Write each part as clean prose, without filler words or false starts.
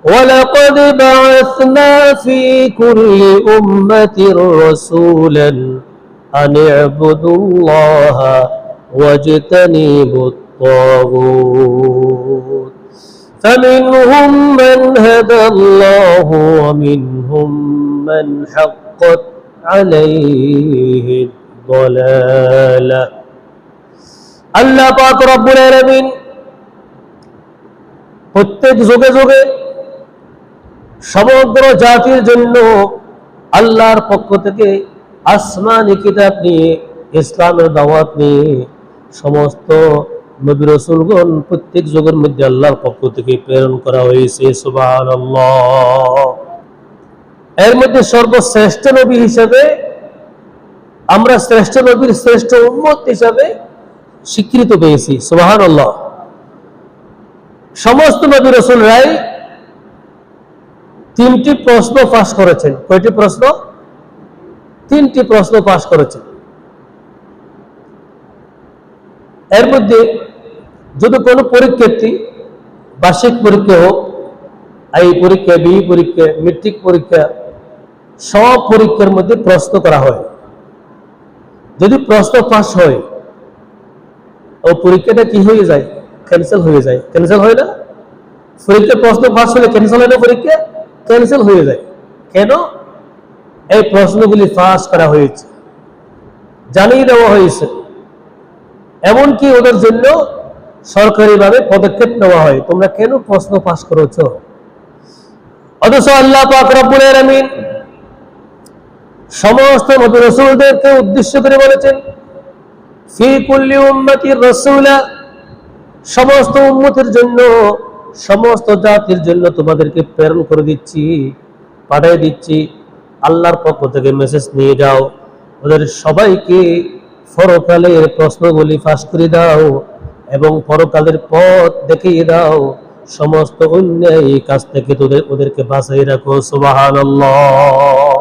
ولقد بعثنا في كل أمة رسولا أن اعبدوا الله واجتنبوا الطاغوت فمنهم من هدى الله ومنهم من حقت عليه الضلالة আল্লাহ পাক রব্বুল আলামিন প্রত্যেক যুগে যুগে সমগ্র জাতির জন্য আল্লাহর পক্ষ থেকে আসমানি কিতাব নিয়ে ইসলামের দাওয়াত নিয়ে সমস্ত নবী রাসূলগণ প্রত্যেক যুগের মধ্যে আল্লাহর পক্ষ থেকে প্রেরণ করা হয়েছে। সুবহানাল্লাহ। এর মধ্যে সর্বশ্রেষ্ঠ নবী হিসেবে আমরা শ্রেষ্ঠ নবীর শ্রেষ্ঠ উম্মত হিসেবে স্বীকৃতি পেয়েছি। সুবহানাল্লাহ। সমস্ত নবী রাসূলরাই তিনটি প্রশ্ন পাস করেছেন। কয়টি প্রশ্ন? তিনটি প্রশ্ন পাস করেছেন। এর মধ্যে যদি কোনো পরীক্ষার্থী বার্ষিক পরীক্ষা হোক, আই পরীক্ষা, বি পরীক্ষা, মেট্রিক পরীক্ষা, সব পরীক্ষার মধ্যে প্রশ্ন করা হয়। যদি প্রশ্ন পাস হয় ও পরীক্ষাটা কি হয়ে যায়? ক্যান্সেল হয়ে যায়। ক্যান্সেল হয় না? পরীক্ষা প্রশ্ন পাস হলে ক্যান্সেল হয় না? পরীক্ষা ক্যান্সেল হয়ে যায় কেন? এই প্রশ্নগুলি পাস করা হয়েছে, জানিয়ে দেওয়া হয়েছে, এমনকি ওদের জন্য সরকারিভাবে পদক্ষেপ নেওয়া হয়, তোমরা কেন প্রশ্ন পাস করেছ? অথচ আল্লাহ পাক রব্বুল আলামিন সমস্ত নবী রাসূলদেরকে উদ্দেশ্য করে বলেছেন, ফি কুল্লি উম্মাতির রাসূলা, সমস্ত উম্মতের জন্য, সমস্ত জাতির জন্য তোমাদেরকে প্রেরণ করে দিচ্ছি, পাঠিয়ে দিচ্ছি। আল্লাহর পক্ষ থেকে মেসেজ নিয়ে যাও, ওদের সবাইকে পরকালের প্রশ্নগুলি ফাঁস করে দাও এবং পরকালের পথ দেখিয়ে দাও, সমস্ত অন্যায় কাজ থেকে ওদেরকে বাঁচিয়ে রাখো। সুবহানাল্লাহ।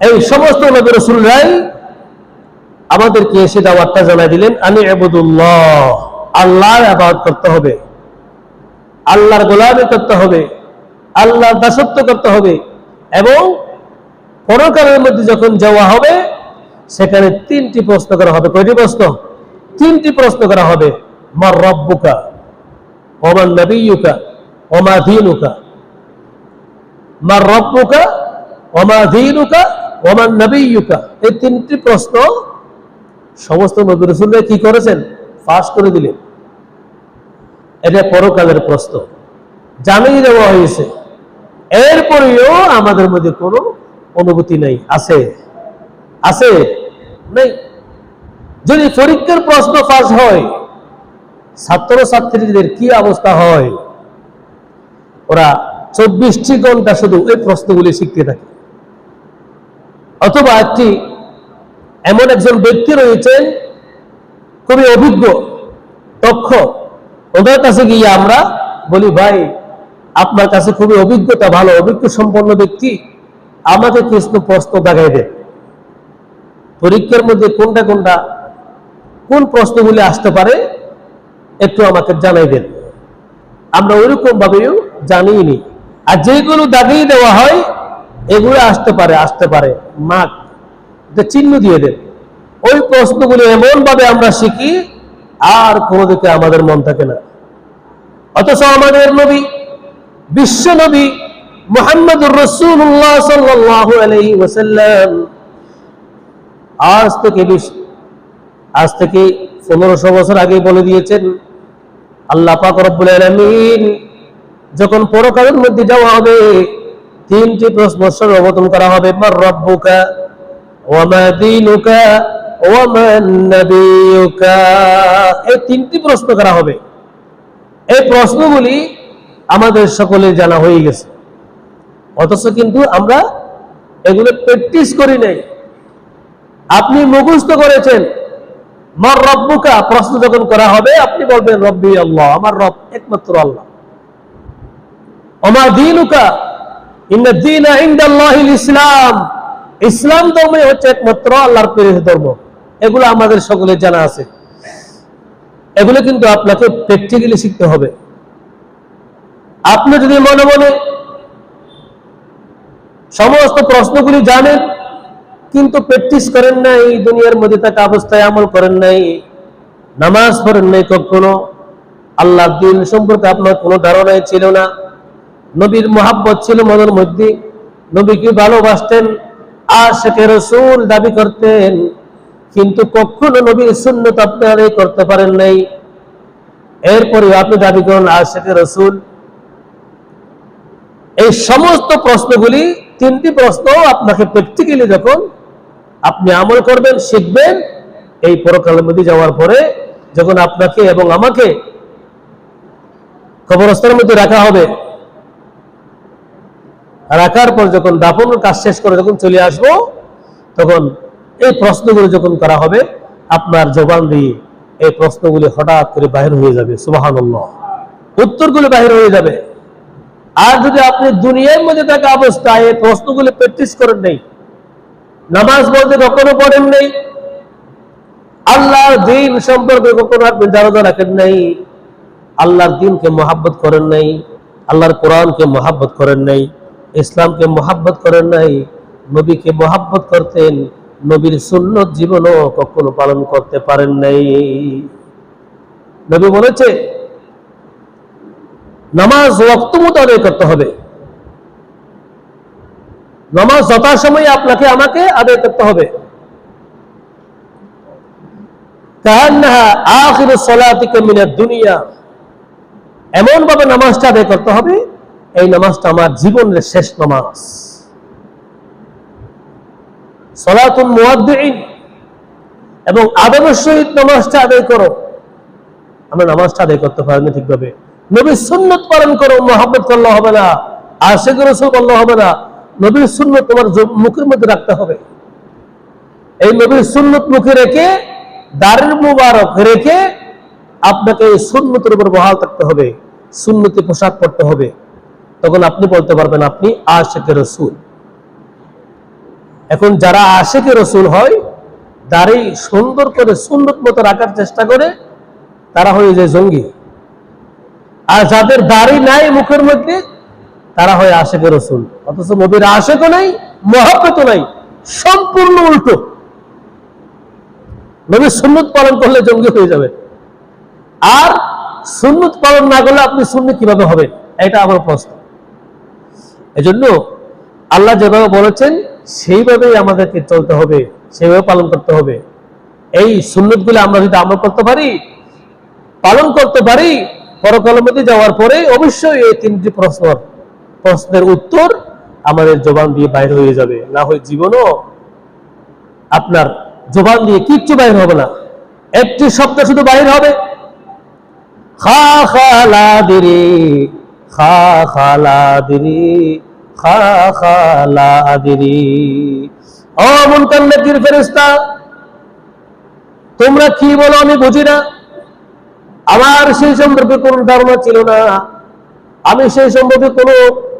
এই সমস্ত নবী রাসূলরাই আমাদেরকে এসে দাওয়াতটা জানাই দিলেন, আনি ইবাদুল্লাহ, আল্লাহর ইবাদত করতে হবে, আল্লাহর গোলামি করতে হবে, আল্লাহর দাসত্ব করতে হবে এবং পরকালের মধ্যে যখন যাওয়া হবে সেখানে তিনটি প্রশ্ন করা হবে। কয়টি প্রশ্ন? তিনটি প্রশ্ন করা হবে। মার রাব্বুকা ওয়া মান নাবিয়্যুকা ওয়া মা দীনুকা। মার রাব্বুকা ওয়া মা দীনুকা ওয়া মান নাবিয়্যুকা। এই তিনটি প্রশ্ন সমস্ত নবী রাসূলরা কি করেছেন? পাস করে দিলেন। এটা পরকালের প্রশ্ন, জানিয়ে দেওয়া হয়েছে। এরপরেও আমাদের মধ্যে কোনো অনুভূতি নেই। আছে? আছে? নেই। যদি পরীক্ষার প্রশ্ন পাস হয়, ছাত্র ছাত্রীদের কি অবস্থা হয়? ওরা 24টি ঘন্টা শুধু এই প্রশ্নগুলি শিখতে থাকে। অথবা এমন একজন ব্যক্তি রয়েছেন খুবই অভিজ্ঞ, দক্ষ, ওদের কাছে গিয়ে আমরা বলি, ভাই আপনার কাছে খুবই অভিজ্ঞতা, ভালো অভিজ্ঞ সম্পন্ন ব্যক্তি, আমাকে কিছু প্রশ্ন দেখাই দেন, পরীক্ষার মধ্যে কোনটা কোনটা কোন প্রশ্নগুলি আসতে পারে একটু আমাকে জানাই দেন। আমরা ওইরকম ভাবেও জানিয়ে নি। আর যেগুলো দাগিয়ে দেওয়া হয় এগুলো আসতে পারে মার্ক চিহ্ন দিয়ে দেন। ওই প্রশ্নগুলি এমন ভাবে আমরা শিখি আর কোনো দিকে আমাদের মন থাকে না। অথচ আমাদের নবী, বিশ্ব নবী মুহাম্মদুর রাসূলুল্লাহ সাল্লাল্লাহু আলাইহি ওয়াসাল্লাম আজ থেকে 1500 বছর আগে বলে দিয়েছেন, আল্লাহ পাক রব্বুল আলামিন যখন পরকালের মধ্যে যাওয়া হবে তিনটি প্রশ্ন সর্বপ্রথম করা হবে, মার রাব্বুকা ওয়া মা দীনুকা ওয়া মান নাবিয়্যুকা। এই তিনটি প্রশ্ন করা হবে। এই প্রশ্নগুলি আমাদের সকলের জানা হয়ে গেছে, অথচ কিন্তু আমরা এগুলো প্র্যাকটিস করি নাই। আপনি মুখস্থ করেছেন, মার রাব্বুকা প্রশ্ন যখন করা হবে আপনি বলবেন রব্বি আল্লাহ, আমার রব একমাত্র আল্লাহ। ওয়া মা দীনুকা, ইন্না দীনা ইনদাল্লাহিল ইসলাম, ইসলাম ধর্মই হচ্ছে একমাত্র আল্লাহর প্রিয় ধর্ম। এগুলো আমাদের সকলের জানা আছে। এগুলো কিন্তু আপনাকে প্র্যাকটিক্যালি শিখতে হবে। আপনি যদি মনে মনে সমস্ত প্রশ্নগুলি জানেন, কিন্তু প্র্যাকটিস করেন নাই, দুনিয়ার মধ্যে থাকা অবস্থায় আমল করেন নাই, নামাজ পড়েন নাই কখনো, আল্লাহর দ্বীন সম্পর্কে আপনার কোনো ধারণাই ছিল না, নবীর মহাব্বত ছিল মনের মধ্যে, নবীকে ভালোবাসতেন, আশিকে রাসূল দাবি করতেন, কিন্তু কখনো নবীর সুন্নাত আপনি আদায় করতে পারেন নাই। এরপরে আপনি দাবি করেন আশিকে রাসূল। এই সমস্ত প্রশ্নগুলি, তিনটি প্রশ্ন আপনাকে প্র্যাকটিক্যালি যখন আপনি আমল করবেন, শিখবেন, এই পরকালের মধ্যে যাওয়ার পরে যখন আপনাকে এবং আমাকে কবরস্থানের মধ্যে রাখা হবে, রাখার পর যখন দাফনের কাজ শেষ করে যখন চলে আসব, তখন এই প্রশ্নগুলো যখন করা হবে, আপনার জবান দিয়ে এই প্রশ্নগুলি হঠাৎ করে বাহির হয়ে যাবে, সুবহানাল্লাহ, উত্তরগুলো বাহির হয়ে যাবে। আর যদি আপনি দুনিয়ার মধ্যে থাকা অবস্থায় এই প্রশ্নগুলি প্র্যাকটিস করেন নাই, নামাজ বলতে কখনো পড়েন নাই, আল্লাহর দ্বীন সম্পর্কে কখনো আপনি ধারণা রাখেন নাই, আল্লাহর দ্বীনকে মহাব্বত করেন নাই, আল্লাহর কোরআনকে মহাব্বত করেন নাই, ইসলামকে মহাব্বত করেন নাই, নবীকে মহাব্বত করতেন, নবীর সুন্নত জীবনও কখনো পালন করতে পারেন নাই। নবী বলেছে নামাজ ওয়াক্ত মতো আদায় করতে হবে, নামাজ যথাসময়ে আপনাকে আমাকে আদায় করতে হবে। কান্নাহা আখিরু সালাতিকা মিনাদ দুনিয়া, এমন ভাবে নামাজটা আদায় করতে হবে, এই নামাজটা আমার জীবনের শেষ নামাজ। সালাতুল মুয়াদ্দিন, এবং আদবের সহিত নামাজটা আদায় করো। আমরা নামাজটা আদায় করতে পারিনি ঠিকভাবে, নবীর সুন্নত পালন করো, মহব্বত করলে হবে না, আশিক রাসূল করলে হবে না, নবীর সুন্নত তোমার মুখের মধ্যে রাখতে হবে। এই নবীর সুন্নত মুখে রেখে, দাড়ির মুবারক রেখে আপনাকে এই সুন্নতের উপর বহাল থাকতে হবে, সুন্নতি পোশাক পরতে হবে, তখন আপনি বলতে পারবেন আপনি আশিক রাসূল। এখন যারা আশিক রাসূল হয়, দাড়ি সুন্দর করে সুন্নত মতো রাখার চেষ্টা করে, তারা হয়ে যায় জঙ্গি। আর যাদের দাড়ি নাই মুখের মধ্যে, তারা হয় আশিক রাসূল, অথচ নবীর আশিকও নাই, মহব্বতও নাই, সম্পূর্ণ উল্টো। নবীর সুন্নত পালন করলে জঙ্গি হয়ে যাবে, আর সুন্নত পালন না করলে আপনি সুন্নি কিভাবে হবেন, এটা আমার প্রশ্ন। এজন্য আল্লাহ যেভাবে বলেছেন সেইভাবেই আমাদেরকে চলতে হবে, সেইভাবে পালন করতে হবে। এই সুন্নতগুলো আমরা যদি আমল করতে পারি, পালন করতে পারি, পরকালের মধ্যে যাওয়ার পরে অবশ্যই এই তিনটি প্রশ্নের উত্তর আমাদের জবান দিয়ে বাইর হয়ে যাবে। না হয় জীবনও আপনার জবান দিয়ে কিচ্ছু বাইর হবে না, একটি শব্দ শুধু বাইর হবে, খা খালাদিরি, খা খালাদিরি, খা খালাদিরি। ও মুনকার নাকির ফেরেশতা, তোমরা কি বলো আমি বুঝি না, আমার সেই সম্পর্কে কোনো ধারণা ছিল না, আমি সেই সম্পর্কে কোনো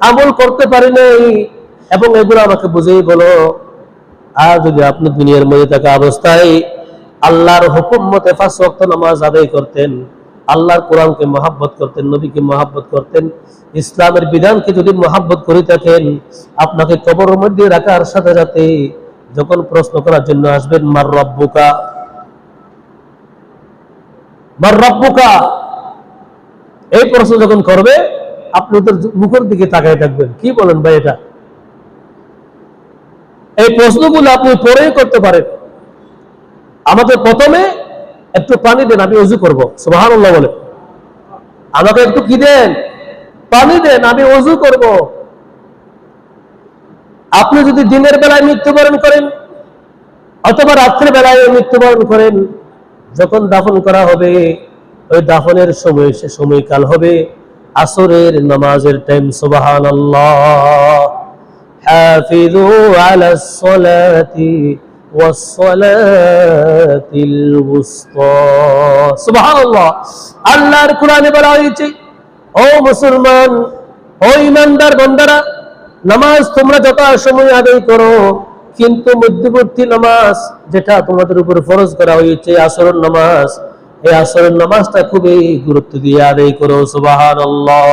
আমল করতে পারি নাই, এবং এগুলো আমাকে বুঝেই বলো। আর যদি আপনি দুনিয়ার মধ্যে থাকা অবস্থায় আল্লাহর হুকুম মতে 5 ওয়াক্ত নামাজ আদায় করতেন, আল্লাহর কোরআনকে মহাব্বত করতেন, নবীকে মহাব্বত করতেন, ইসলামের বিধানকে যদি মহাব্বত করে থাকেন, আপনাকে কবরের মধ্যে রাখার সাথে সাথে যখন প্রশ্ন করার জন্য আসবেন, মার রব্বুকা, মার রব্বুকা, এই প্রশ্ন যখন করবে, আপনি ওদের মুখের দিকে তাকায় থাকবেন, কি বলেন ভাই এটা। এই প্রশ্নগুলো আপনি পরেই করতে পারেন। আমাকে প্রথমে একটু পানি দেন, আমি ওযু করব, সুবহানাল্লাহ বলে। আমাকে একটু কি দেন, পানি দেন, আমি ওযু করব। আপনি যদি দিনের বেলায় মৃত্যুবরণ করেন অথবা রাত্রের বেলায় মৃত্যুবরণ করেন, যখন দাফন করা হবে, ওই দাফনের সময় সে সময়কাল হবে আসরের নামাজের টাইম, সুবহানাল্লাহ। হাফিযু আলাস সালাতি ওয়াস সালাতিল উসতা, সুবহানাল্লাহ। আল্লাহর কোরআনে বলা হয়েছে, ও মুসলমান, ও ঈমানদার বান্দারা, নামাজ তোমরা যথাসময়ে আদায় করো, কিন্তু মধ্যবর্তী নামাজ যেটা তোমাদের উপর ফরজ করা হয়েছে আসরের নামাজ, এই আসরের নামাজটা খুবই গুরুত্ব দিয়ে আদায় করো, সুবহানাল্লাহ।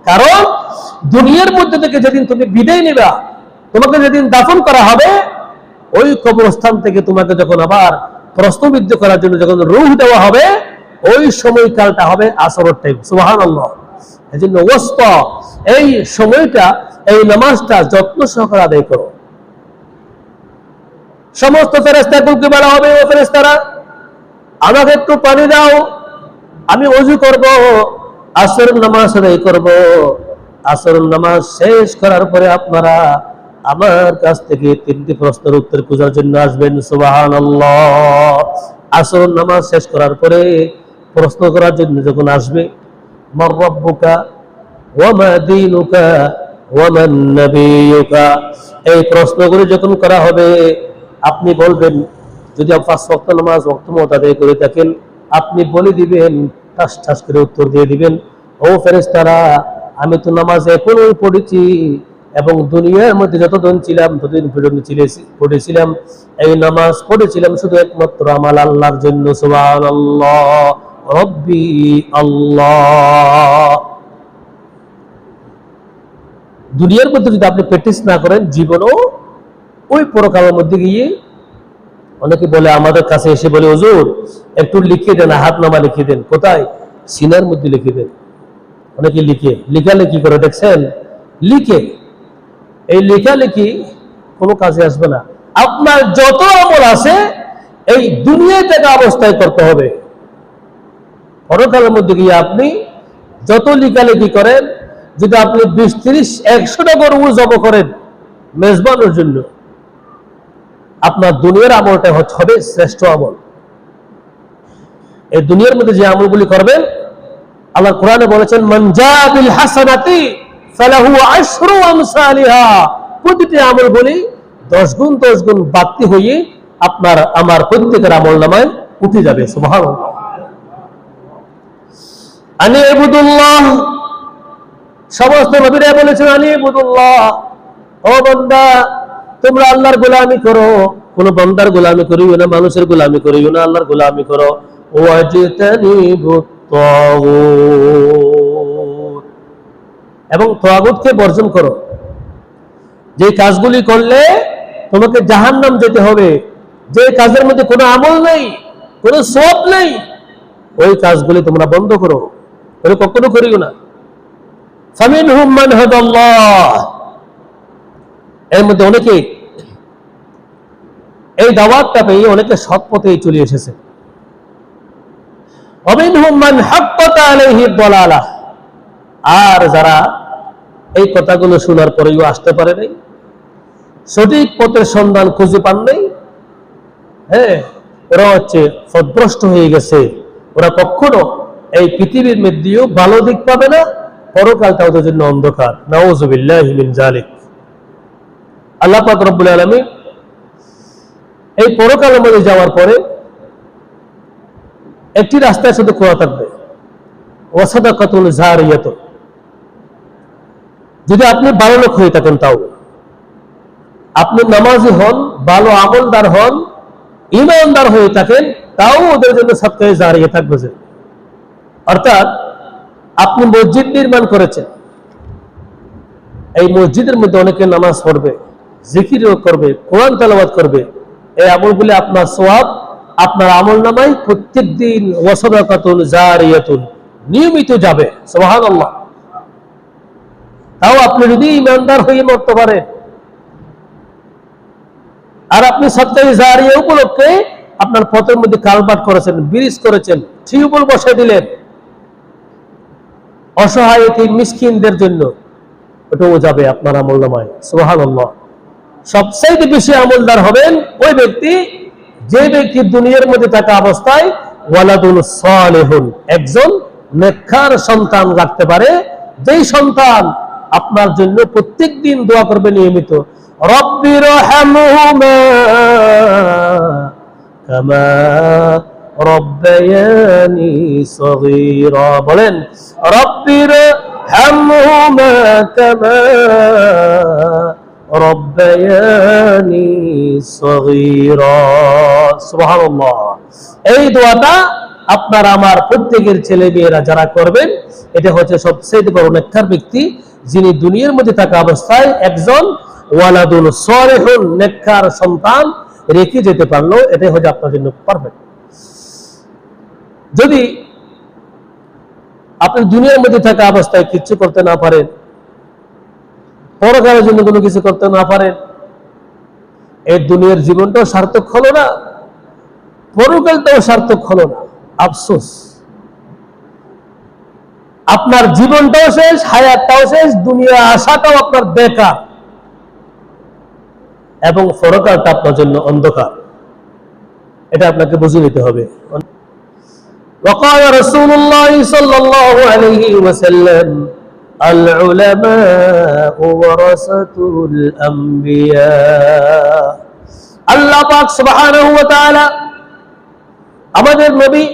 কারণ দুনিয়ার মধ্যে থেকে যেদিন তুমি বিদায় নিবা, তোমাকে যেদিন দাফন করা হবে ওই কবরস্থান থেকে তোমাকে যখন আবার প্রশ্নবিদ্ধ করার জন্য যখন রূহ দেওয়া হবে ওই সময়কালটা হবে আসরের টাইম। সুবহানাল্লাহ। এজন্য ওয়াসতা, এই সময়টা, এই নামাজটা যত্ন সহকারে আদায় করো। সমস্ত ফেরেশতাগুলোকে বলা হবে, ও ফেরেশতারা আমাকে একটু পানি দাও, আমি ওযু করব, আসরের নামাজ আদায় করব। আসরের নামাজ শেষ করার পরে আপনারা আমার কাছ থেকে 3টি প্রশ্নের উত্তর খোঁজার জন্য আসবেন। সুবহানাল্লাহ। আসরের নামাজ শেষ করার পরে প্রশ্ন করার জন্য যখন আসবে, মান রাব্বুকা ওয়া মা দীনুকা ওয়া মান নাবিয়ুকা, এই প্রশ্নগুলো যখন করা হবে আপনি বলবেন, যদি আপনি 5 ওয়াক্ত নামাজ ওয়াক্ত মত আদায় করে থাকেন আপনি বলে দিবেন, ঠাস ঠাস করে উত্তর দিয়ে দিবেন, ও ফেরেশতারা আমি তো নামাজ এখনই পড়েছি এবং দুনিয়ার মধ্যে যতদিন ছিলাম ততদিন পর্যন্ত পড়েছিলাম, এই নামাজ পড়েছিলাম শুধু একমাত্র আমার আল্লাহর জন্য। সুবহানাল্লাহ, রব্বি আল্লাহ। দুনিয়ার মধ্যে যদি আপনি প্র্যাকটিস না করেন জীবনও ওই পরকালের মধ্যে গিয়ে, অনেকে বলে আমাদের কাছে এসে বলে, হুজুর একটু লিখে দেন, হাত নামা লিখে দেন। কোথায়? সিনার মধ্যে লিখে দেন। অনেকে লেখালেখি করে, দেখছেন? লিখে, এই লেখালেখি কোনো কাজে আসবে না। আপনার যত আমল আছে এই দুনিয়ায় থাকা অবস্থায় করতে হবে। পরকালের মধ্যে গিয়ে আপনি যত লেখালেখি করেন, যদি আপনি 20, 30, 100 টাকা জব করেন মেজবানের জন্য, আপনার দুনিয়ার আমলটা হবে শ্রেষ্ঠ আমল। এই দুনিয়ার মধ্যে যে আমলগুলি করবেন, আল্লাহ কোরআনে বলেছেন, মান জা বিল হাসানাতি ফালাহু আশরু আমসালিহা, প্রতিটি আমলগুলি 10 গুণ 10 গুণ বাড়তি হয়ে আপনার আমার প্রত্যেকের আমলনামায় উঠে যাবে। সুবহানাল্লাহ। আনি ইবুদুল্লাহ, সমস্ত নবীরা বলেছেন আনি ইবুদুল্লাহ, ও বান্দা তোমরা আল্লাহর গোলামি করো, কোন বান্দার গোলামি করিও না, মানুষের গোলামি করিও না, আল্লাহর গোলামি করো। ওয়াজতানিবুত তাগুত, এবং তাগুতকে বর্জন করো। যে কাজগুলি করলে তোমাকে জাহান্নাম যেতে হবে, যে কাজের মধ্যে কোনো আমল নেই, কোনো সওয়াব নেই, ওই কাজগুলি তোমরা বন্ধ করো, ওটা কখনো করিও না। ফামিনহুম মান হাদাল্লাহ, এর মধ্যে অনেকে এই দাওয়াতটা পেয়ে অনেকে সৎ পথে চলে এসেছে। ওয়ামিনহুম মান হাক্কাত আলাইহি দালালাহ, আর যারা এই কথাগুলো শোনার পরেও আসতে পারে নাই, সঠিক পথের সন্ধান খুঁজে পান নাই, ওরা হচ্ছে পথভ্রষ্ট হয়ে গেছে। ওরা কখনো এই পৃথিবীর মধ্যেও ভালো দিক পাবে না, পরকালটা ওদের জন্য অন্ধকার। নাউযুবিল্লাহি মিন যালিক। আল্লাহ পাক রব্বুল আলামিন এই পরকালের মধ্যে যাওয়ার পরে একটি রাস্তায় শুধু খোলা থাকবে, ওয়াসাদাকাতুল জারিয়াত। যদি আপনি ভালো লোক হয়ে থাকেন, তাও আপনি নামাজি হন, ভালো আমলদার হন, ঈমানদার হয়ে থাকেন, তাও ওদের জন্য সাদকায়ে জারিয়া থাকবে। যে অর্থাৎ আপনি মসজিদ নির্মাণ করেছেন, এই মসজিদের মধ্যে অনেকে নামাজ পড়বে, জিকিরও করবে, কোরআন তেলাওয়াত করবে, এই আমলগুলি আপনার সওয়াব আপনার আমলনামায় প্রত্যেকদিন ওয়াসাদাকাতুল জারিয়াতুন নিয়মিত যাবে। সুবহানাল্লাহ। তাও আপনি যদি ঈমানদার হয়ে মরতে পারেন, আর আপনি সাদকায়ে জারিয়া উপলক্ষে আপনার পথের মধ্যে কালভার্ট করেছেন, ব্রিজ করেছেন, টিউবওয়েল বসায় দিলেন অসহায় এতিম মিসকিনদের জন্য, ওটাও যাবে আপনার আমলনামায়। সুবহানাল্লাহ। সবচেয়ে বেশি আমলদার হবেন ওই ব্যক্তি, যে ব্যক্তি দুনিয়ার মধ্যে থাকা অবস্থায় ওয়ালাদুন সালিহুন, একজন নেককার সন্তান রাখতে পারে, যেই সন্তান আপনার জন্য প্রত্যেকদিন দোয়া করবে নিয়মিত, রব্বিরহামহুমা কামা রব্বায়ানি সগীরা, বলেন রব্বিরহামহুমা কামা রব্বায়ানি সগীরা। সুবহানাল্লাহ। এই দোয়াটা আপনার আমার প্রত্যেকের ছেলে মেয়েরা যারা করবেন, এটা হচ্ছে সবচেয়ে বড় নেককার ব্যক্তি, যিনি দুনিয়ার মধ্যে থাকা অবস্থায় একজন ওয়ালাদুন সালেহুন নেককার সন্তান রেখে যেতে পারলো, এটাই হচ্ছে আপনার জন্য পারফেক্ট। যদি আপনি দুনিয়ার মধ্যে থাকা অবস্থায় কিছু করতে না পারেন, পরকালের জন্য কোনো কিছু করতে না পারেন, এই দুনিয়ার জীবনটাও সার্থক হলো না, পরকালটাও সার্থক হলো না। আফসোস, আপনার জীবনটাও শেষ, হায়াতটাও শেষ, দুনিয়া আশাটাও আপনার বেকার, এবং পরকালটা আপনার জন্য অন্ধকার। এটা আপনাকে বুঝে নিতে হবে। وقال رسول الله صلى الله عليه وسلم العلماء ورثة الأنبياء। আল্লাহ পাক সুবহানাহু ওয়া তাআলা আমাদের নবী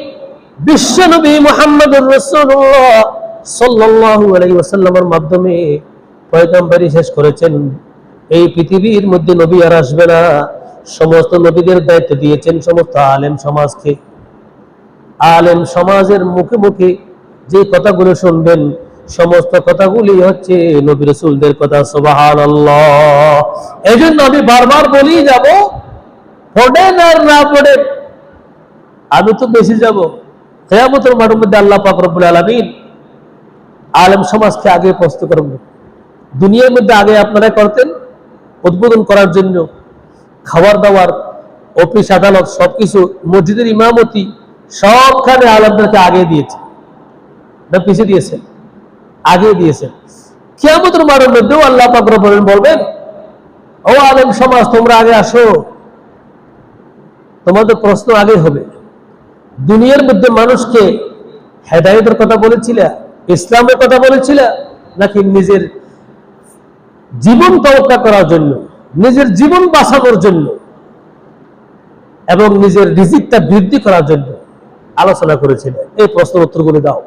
বিশ্ব নবী মুহাম্মদুর রাসূলুল্লাহ সাল্লাল্লাহু আলাইহি ওয়াসাল্লামের মাধ্যমে পয়গম্বরি শেষ করেছেন। এই পৃথিবীর মধ্যে নবী আর আসবে না, সমস্ত নবীদের দায়িত্ব দিয়েছেন সমস্ত আলেম সমাজকে। আলেম সমাজের মুখে মুখে যে কথাগুলো শুনবেন, সমস্ত কথাগুলি হচ্ছে নবী রাসূলদের কথা। সুবহানাল্লাহ। এজন্য আমি বারবার বলি যাব, পড়েন আর না পড়েন, আমি তো বেশি যাব। কিয়ামতের মাঠের মধ্যে আল্লাহ পাক রব্বুল আলামিন আলেম সমাজকে আগে প্রস্তুত করবেন। দুনিয়ার মধ্যে আগে আপনারা করতেন উদ্বোধন করার জন্য, খাবার দাবার, অফিস আদালত সবকিছু, মসজিদের ইমামতি সবখানে আলেমদেরকে আগে দিয়েছে না পিছিয়ে দিয়েছেন? আগে দিয়েছেন। কিয়ামতের মাঠের মধ্যেও আল্লাহ পাক রব্বুল আলামিন বলবেন, ও আলেম সমাজ তোমরা আগে আসো, তোমাদের প্রশ্ন আগে হবে। দুনিয়ার মধ্যে মানুষকে হেদায়েতের কথা বলেছিলে, ইসলামের কথা বলেছিলে, নাকি নিজের জীবন তওয়াক্কা করার জন্য, নিজের জীবন বাঁচানোর জন্য এবং নিজের রিজিকটা বৃদ্ধি করার জন্য আলোচনা করেছিলে? এই প্রশ্নের উত্তরগুলো দাও।